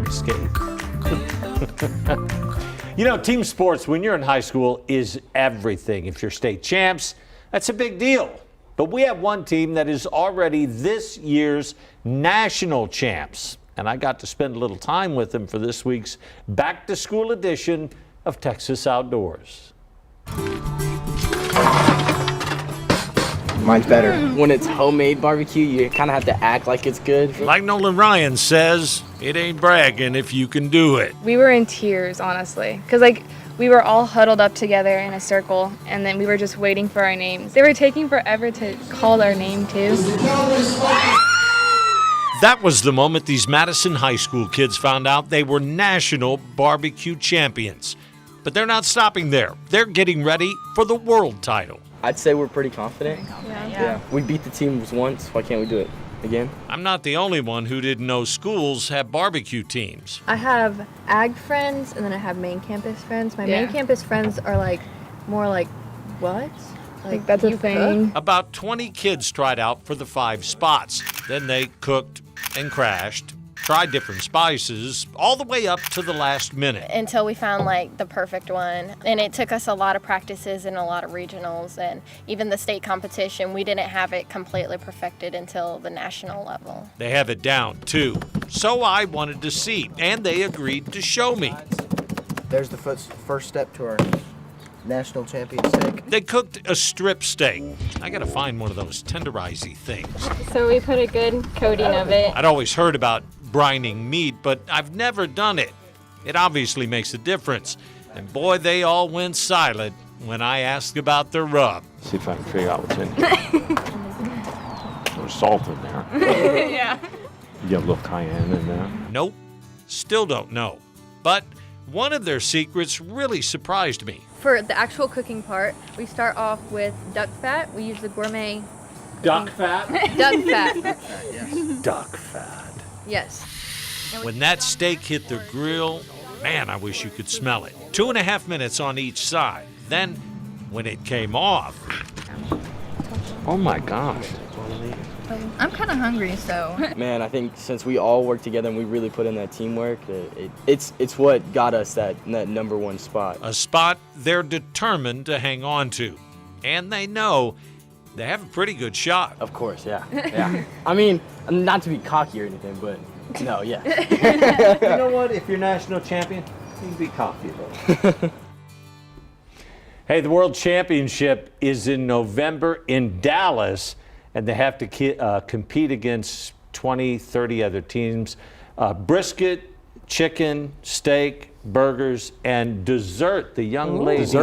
escape. You know, team sports when you're in high school is everything. If you're state champs, that's a big deal. But we have one team that is already this year's national champs. And I got to spend a little time with them for this week's back to school edition of Texas Outdoors. Mine's better. When it's homemade barbecue, you kind of have to act like it's good. Like Nolan Ryan says, it ain't bragging if you can do it. We were in tears, honestly, because we were all huddled up together in a circle, and then we were just waiting for our names. They were taking forever to call our name, too. That was the moment these Madison High School kids found out they were national barbecue champions. But they're not stopping there. They're getting ready for the world title. I'd say we're pretty confident. Yeah. We beat the teams once. Why can't we do it again? I'm not the only one who didn't know schools have barbecue teams. I have ag friends and then I have main campus friends. My main campus friends are more like, what? Like that's a thing. About 20 kids tried out for the 5 spots. Then they cooked and crashed, tried different spices, all the way up to the last minute. Until we found the perfect one. And it took us a lot of practices and a lot of regionals, and even the state competition, we didn't have it completely perfected until the national level. They have it down too. So I wanted to see, and they agreed to show me. There's the first step to our national champion steak. They cooked a strip steak. I gotta find one of those tenderizy things. So we put a good coating of it. I'd always heard about brining meat, but I've never done it. It obviously makes a difference. And boy, they all went silent when I asked about their rub. See if I can figure out what's in here. There's salt in there. Yeah. You got a little cayenne in there. Nope, still don't know. But one of their secrets really surprised me. For the actual cooking part, we start off with duck fat. We use the gourmet Duck fat? duck fat. Duck fat. Yes. When that steak hit the grill, man, I wish you could smell it. 2.5 minutes on each side. Then, when it came off, Oh my gosh. I'm kind of hungry, so. Man, I think since we all work together and we really put in that teamwork, it's what got us that #1 spot. a spot they're determined to hang on to. And they know they have a pretty good shot. Of course, yeah. I mean, not to be cocky or anything, but no, yeah. You know what? If you're national champion, you can be cocky though. Hey, the World Championship is in November in Dallas, and they have to compete against 20, 30 other teams. Brisket, chicken, steak, burgers, and dessert. The young lady,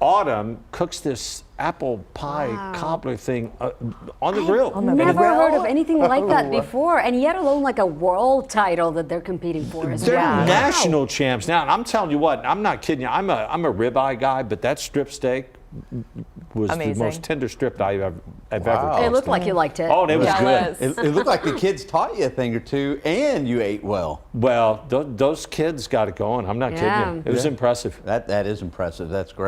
Autumn, cooks this apple pie cobbler thing on the grill. I've never heard of anything like that before, and yet alone like a world title that they're competing for as They're well. national champs now, and I'm telling you what, I'm not kidding you. I'm a ribeye guy, but that strip steak was the most tender strip I've ever tasted. It looked like you liked it. Oh, it was good. It looked like the kids taught you a thing or two, and you ate well. Well, those kids got it going. I'm not kidding you. It was impressive. That is impressive. That's great.